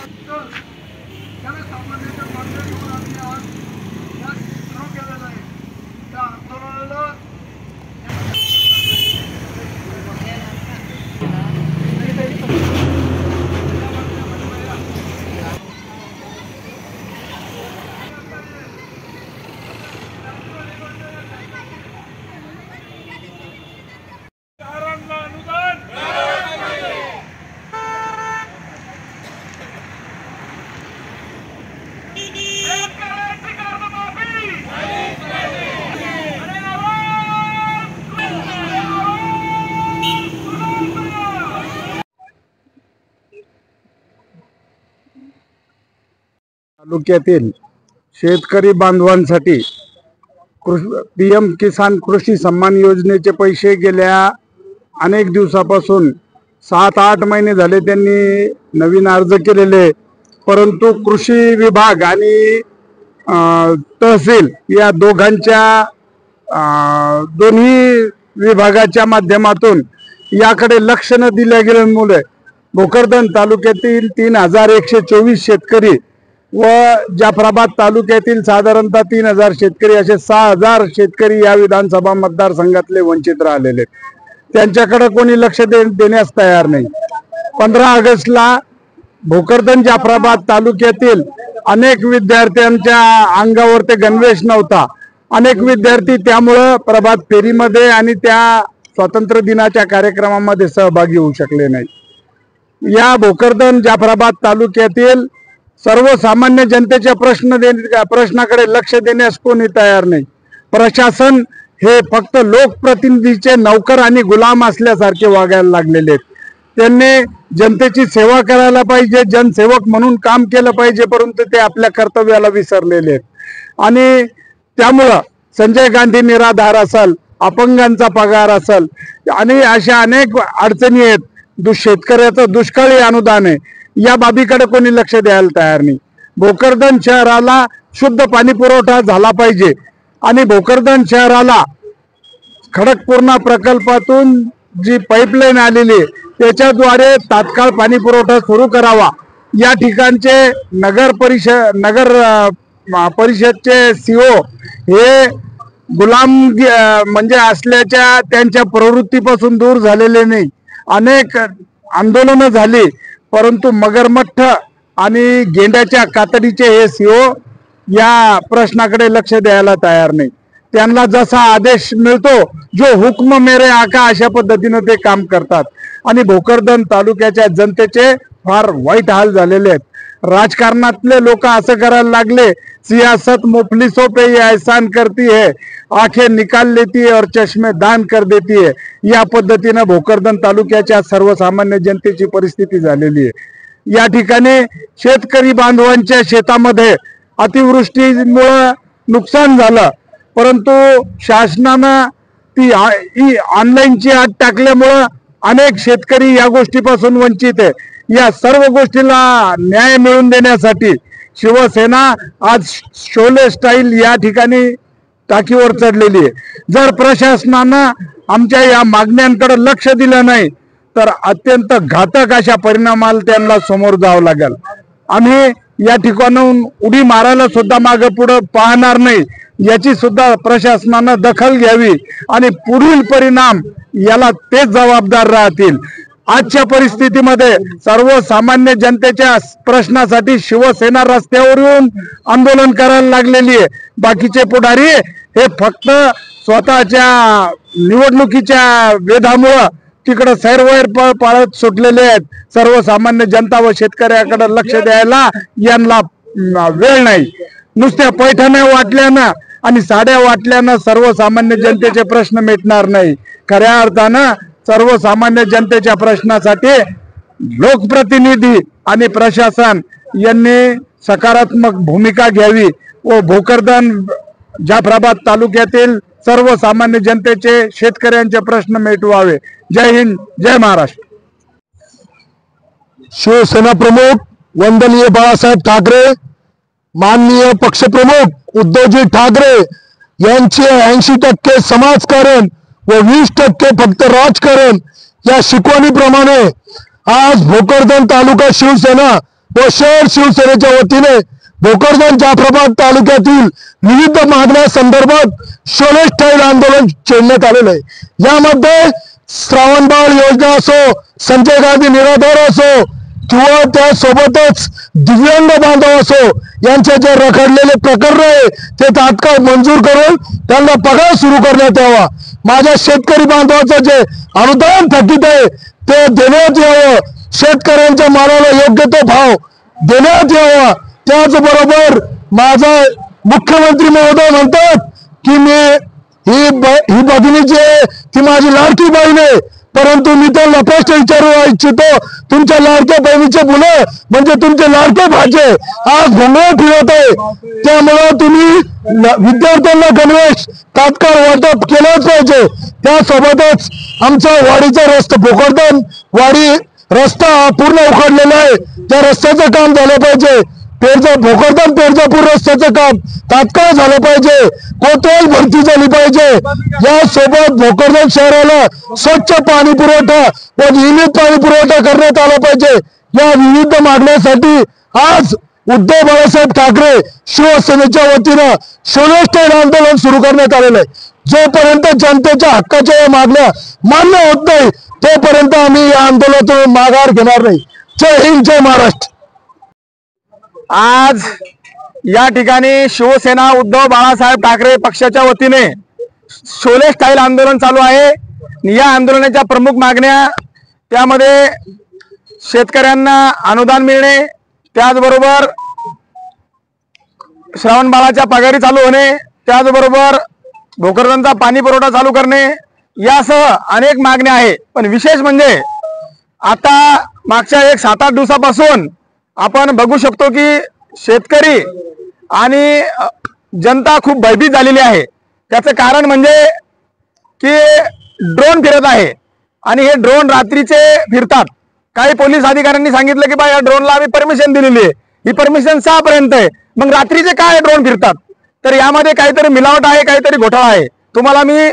तर जनसामान्यांच्या मागण्यांवर आम्ही आज या सुरू केलेलं आहे. त्या आंदोलनाला तालुक्यातील शेतकरी बांधवांसाठी पीएम किसान कृषी सन्मान योजनेचे पैसे गेल्या अनेक दिवसापासून 7-8 महिने झाले त्यांनी नवीन अर्ज केलेले, परंतु कृषी विभाग आणि तहसील या दोघांच्या दोन्ही विभागाच्या माध्यमातून याकडे लक्ष न दिल्या गेल्यामुळे भोकरदन तालुक्यातील 3124 शेतकरी व जाफराबाद तालुक्यातील साधारणतः 3000 शेतकरी असे 6000 शेतकरी या विधानसभा मतदारसंघातले वंचित राहिलेले, त्यांच्याकडे कोणी लक्ष देण्यास तयार नाही. 15 ऑगस्टला भोकरदन जाफराबाद तालुक्यातील अनेक विद्यार्थ्यांच्या अंगावर ते गणवेश नव्हता. अनेक विद्यार्थी त्यामुळे प्रभात फेरीमध्ये आणि त्या स्वातंत्र्य दिनाच्या कार्यक्रमामध्ये सहभागी होऊ शकले नाही. या भोकरदन जाफराबाद तालुक्यातील सर्वसामान्य जनतेच्या प्रश्नाकडे लक्ष देण्यास कोणी तयार नाही. प्रशासन हे फक्त लोकप्रतिनिधीचे नौकर आणि गुलाम असल्यासारखे वागायला लागलेले आहेत. त्यांनी जनतेची सेवा करायला पाहिजे, जनसेवक म्हणून काम केलं पाहिजे, परंतु ते आपल्या कर्तव्याला विसरलेले आहेत. आणि त्यामुळं संजय गांधी निराधार असेल, अपंगांचा पगार असेल आणि अशा अनेक अडचणी आहेत, शेतकऱ्याचं दुष्काळी अनुदान आहे, या बाबीकडे कोणी लक्ष द्यायला तयार नाही. भोकरदन शहराला शुद्ध पाणी पुरवठा झाला पाहिजे आणि भोकरदन शहराला खडकपूर्णा प्रकल्पातून जी पाईपलाईन आलेली त्याच्याद्वारे तात्काळ पाणी पुरवठा सुरू करावा. या ठिकाणचे नगर परिषदचे सीओ हे गुलाम म्हणजे असल्याच्या त्यांच्या प्रवृत्तीपासून दूर झालेले नाही. अनेक आंदोलनं झाली, परंतु मगरमच्छ आणि गेंड्याच्या कातडीचे हे सीओ या प्रश्नाकडे लक्ष द्यायला तयार नाही. त्यांना जसा आदेश मिळतो, जो हुक्म मेरे आका, अशा पद्धतीने ते काम करतात. आणि भोकरदन तालुक्याच्या जनतेचे फार वाईट हाल झालेले आहेत. राजकारणातले लोक असं करायला लागले, सियासत मुफलिसों पे ये एहसान करती है, आंखें निकाल लेती है और चष्मे दान कर देती है. या पद्धतीने भोकरदन तालुक्याच्या सर्वसामान्य जनतेची परिस्थिती झालेली आहे. या ठिकाणी शेतकरी बांधवांच्या शेतामध्ये अतिवृष्टीमुळे नुकसान झालं, परंतु शासनानं ती ऑनलाईनची अट टाकल्यामुळं अनेक शेतकरी या गोष्टीपासून वंचित आहे. या सर्व गोष्टीला न्याय मिळवून देण्यासाठी शिवसेना आज शोले स्टाईल या ठिकाणी टाकीवर चढलेली आहे. जर प्रशासनानं आमच्या या मागण्यांकडे लक्ष दिलं नाही तर अत्यंत घातक अशा परिणामाला त्यांना समोर जावं लागेल. आम्ही या ठिकाणून उडी मारायला सुद्धा मागे पुढे पाहणार नाही. याची सुद्धा प्रशासनानं दखल घ्यावी आणि पुढील परिणाम याला तेच जबाबदार राहतील. आजच्या परिस्थितीमध्ये सर्वसामान्य जनतेच्या प्रश्नासाठी शिवसेना रस्त्यावर येऊन आंदोलन करायला लागलेली आहे. बाकीचे पुढारी हे फक्त स्वतःच्या निवडणुकीच्या वेधामुळे तिकडे सैरवैर पाळत सुटलेले आहेत. सर्वसामान्य जनता व शेतकऱ्याकडे लक्ष द्यायला यांना वेळ नाही. नुसत्या पैठण्या वाटल्यानं आणि साड्या वाटल्यानं सर्वसामान्य जनतेचे प्रश्न मिटणार नाही. खऱ्या अर्थानं सर्वसामान्य जनतेच्या प्रश्नासाठी लोकप्रतिनिधी आणि प्रशासन यांनी सकारात्मक भूमिका घ्यावी व भोकरदन जाफराबाद तालुक्यातील सर्वसामान्य जनतेचे शेतकऱ्यांचे प्रश्न मिटवावे. जय हिंद, जय महाराष्ट्र. शिवसेना प्रमुख वंदनीय बाळासाहेब ठाकरे, माननीय पक्षप्रमुख उद्धवजी ठाकरे यांचे 80% समाजकारण व 20% फक्त राजकारण या शिकवणीप्रमाणे आज भोकरदन तालुका शिवसेना व शहर शिवसेनेच्या वतीने भोकरदन जाफराबाद तालुक्यातील विविध मागण्या संदर्भात शोले स्टाईल आंदोलन छेडण्यात आलेलं आहे। यामध्ये श्रावणबाळ योजना असो, संजय गांधी निराधार असो किंवा त्यासोबतच दिव्यांग बांधव असो, यांचे जे रखडलेले प्रकरण आहे ते तात्काळ मंजूर करून त्यांना पगार सुरू करण्यात यावा। माझ्या शेतकरी बांधवाचं जे अनुदान थकीत आहे ते देण्यात यावं। शेतकऱ्यांच्या मालाला योग्य तो भाव देण्यात यावा। त्याचबरोबर माझा मुख्यमंत्री महोदय म्हणतात की मी ही भगिनी जी आहे ती माझी लाडकी बहीण आहे, परंतु मी त्यांना प्रश्न विचारू इच्छितो, तुमच्या लाडक्या बहिणीचे मुलं म्हणजे तुमचे लाडके भाचे आज गोंधळ फिरत आहे, त्यामुळे तुम्ही विद्यार्थ्यांना गणवेश तात्काळ वाटप केलंच पाहिजे। त्यासोबतच आमचा वाडीचा रस्ता भोकरदन वाडी रस्ता पूर्ण उखडलेला आहे, त्या रस्त्याचं काम झालं पाहिजे। भोकरदन पेरजापूर रस्त्याचं काम तात्काळ झालं पाहिजे। कोतवाल भरती झाली पाहिजे। यासोबत भोकरदन शहराला स्वच्छ पाणी पुरवठा व नियमित पाणी पुरवठा करण्यात आला पाहिजे। या विविध मागण्यासाठी आज उद्धव बाळासाहेब ठाकरे शिवसेनेच्या वतीनं शोले स्टाईल आंदोलन सुरू करण्यात आलेलं आहे। जोपर्यंत जनतेच्या हक्काच्या या मागण्या मान्य होत नाही तोपर्यंत आम्ही या आंदोलनातून माघार घेणार नाही। जय हिंद, जय महाराष्ट्र। आज या ठिकाणी शिवसेना उद्धव बाळासाहेब ठाकरे पक्षाच्या वतीने शोले स्टाईल आंदोलन चालू आहे। या आंदोलनाच्या प्रमुख मागण्या त्यामध्ये शेतकऱ्यांना अनुदान मिळणे, त्याचबरोबर श्रावणबाळाच्या पगारी चालू होणे, त्याचबरोबर भोकरदनचा पाणी पुरवठा चालू करणे, यासह अनेक मागण्या आहे। पण विशेष म्हणजे आता मागच्या 7-8 दिवसापासून आपण बघू शकतो की शेतकरी आणि जनता खूप भयभीत झालेली आहे। त्याचं कारण म्हणजे की ड्रोन फिरत आहे आणि हे ड्रोन रात्रीचे फिरतात। काही पोलीस अधिकाऱ्यांनी सांगितलं की बा या ड्रोनला आम्ही परमिशन दिलेली आहे, ही परमिशन 6 पर्यंत आहे, मग रात्रीचे काय ड्रोन फिरतात? तर यामध्ये काहीतरी मिलावट आहे, काहीतरी घोटाळा आहे। तुम्हाला मी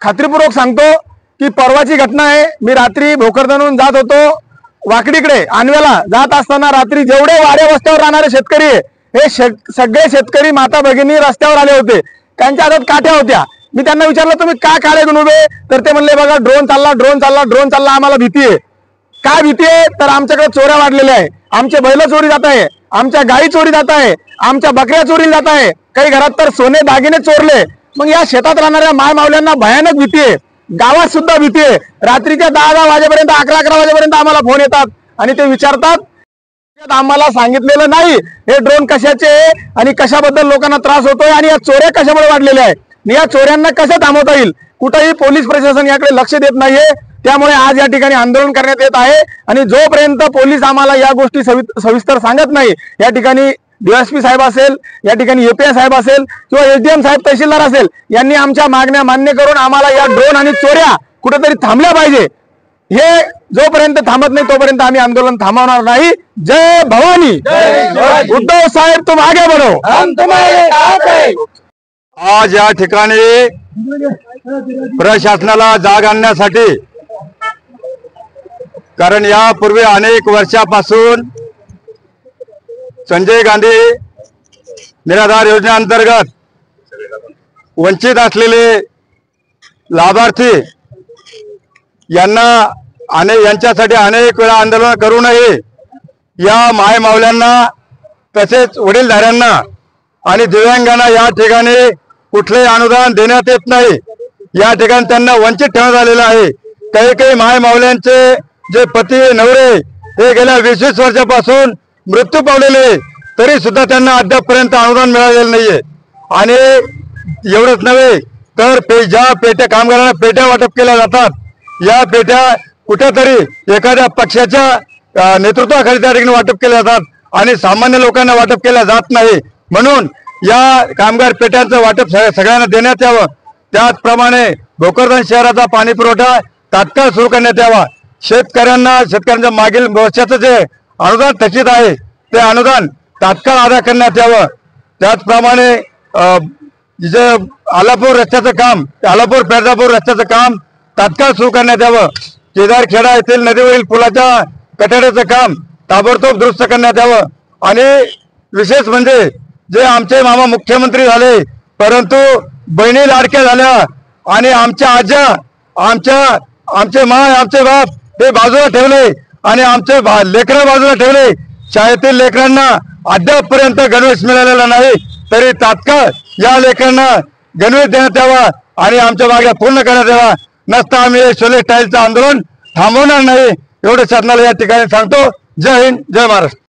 खात्रीपूर्वक सांगतो की परवाची घटना आहे। मी रात्री भोकरदनहून जात होतो वाकडीकडे आणव्याला जात असताना रात्री जेवढे वाड्या वस्त्यावर राहणारे शेतकरी हे सगळे शेतकरी माता भगिनी रस्त्यावर आले होते, त्यांच्या हातात काठ्या होत्या। मी त्यांना विचारलं तुम्ही का काळे घेऊन उभे? तर ते म्हणले बघा ड्रोन चालला, ड्रोन चालला, ड्रोन चालला, आम्हाला भीती आहे। काय भीती आहे? तर आमच्याकडे चोऱ्या वाढलेल्या आहे, आमचे बैल चोरी जात आहे, आमच्या गाई चोरी जात आहे, आमच्या बकऱ्या चोरी जात आहे, काही घरात तर सोने दागिने चोरले। मग या शेतात राहणाऱ्या माय मावल्यांना भयानक भीती आहे, गावात सुद्धा भीती आहे। रात्रीच्या 10-10 वाजेपर्यंत 11-11 वाजेपर्यंत आम्हाला फोन येतात आणि ते विचारतात आम्हाला सांगितलेलं नाही हे ड्रोन कशाचे आणि कशाबद्दल लोकांना त्रास होतोय आणि या चोऱ्या कशामुळे वाढलेल्या आहेत, या चोऱ्यांना कसं थांबवता येईल। कुठेही पोलीस प्रशासन याकडे लक्ष देत नाहीये। त्यामुळे आज या ठिकाणी आंदोलन करण्यात येत आहे आणि जोपर्यंत पोलीस आम्हाला या गोष्टी सविस्तर सांगत नाही, या ठिकाणी डीएसपी साहेब असेल, या ठिकाणी एपीआय साहेब असेल किंवा एसडीएम साहेब तहसीलदार असेल, यांनी आमच्या मागण्या मान्य करून आम्हाला या ड्रोन आणि चोऱ्या कुठेतरी थांबल्या पाहिजे। हे जोपर्यंत थांबत नाही तोपर्यंत आम्ही आंदोलन थांबवणार नाही। जय भवानी, उद्धव साहेब तुम आगे बढ़ो, हम तुम्हारे साथ हैं। आज या ठिकाणी प्रशासनाला जाग आणण्यासाठी, कारण यापूर्वी अनेक वर्षापासून संजय गांधी निराधार योजनेअंतर्गत वंचित असलेले लाभार्थी यांच्यासाठी अनेक वेळा आंदोलन करूनही या माय मावल्यांना तसेच वडीलधाऱ्यांना आणि दिव्यांगांना या ठिकाणी कुठलेही अनुदान देण्यात येत नाही। या ठिकाणी त्यांना वंचित ठेवण्यात आलेलं आहे। काही माय मावल्यांचे जे पती नवरे हे गेल्या 20-20 वर्षापासून मृत्यू पावलेले, तरी सुद्धा त्यांना अद्यापपर्यंत अनुदान मिळालेलं नाहीये। आणि एवढंच नव्हे तर ज्या पेट्या कामगारांना पेट्या वाटप केल्या जातात, या पेट्या कुठेतरी एखाद्या पक्षाच्या नेतृत्वाखाली त्या ठिकाणी वाटप केल्या जातात आणि सामान्य लोकांना वाटप केल्या जात नाही। म्हणून या कामगार पेट्यांचं वाटप सगळ्यांना देण्यात यावं। त्याचप्रमाणे भोकरदन शहराचा पाणी पुरवठा तात्काळ सुरू करण्यात यावा। शेतकऱ्यांच्या मागील वर्षाचं जे अनुदान थकीत आहे ते अनुदान तात्काळ अदा करण्यात यावं। त्याचप्रमाणे जे आलापूर रस्त्याचं काम, आलापूर पेरजापूर रस्त्याचं काम तात्काळ सुरू करण्यात यावं। केदारखेडा येथील नदीवरील पुलाच्या कठड्याचं काम ताबडतोब दुरुस्त करण्यात यावं। आणि विशेष म्हणजे जे आमचे मामा मुख्यमंत्री झाले परंतु बहिणी लाडक्या झाल्या आणि आमच्या आज्या आमचे माय आमचे बाप हे बाजूला ठेवले आणि आमचे लेकरं बाजूला ठेवले। शाळेतील लेकरांना अद्यापपर्यंत गणवेश मिळालेला नाही, तरी तात्काळ या लेकरांना गणवेश देण्यात यावा आणि आमच्या मागण्या पूर्ण करण्यात यावा, नसता आम्ही शोले स्टाईलचं आंदोलन थांबवणार नाही एवढं शासनाला या ठिकाणी सांगतो। जय हिंद, जय महाराष्ट्र।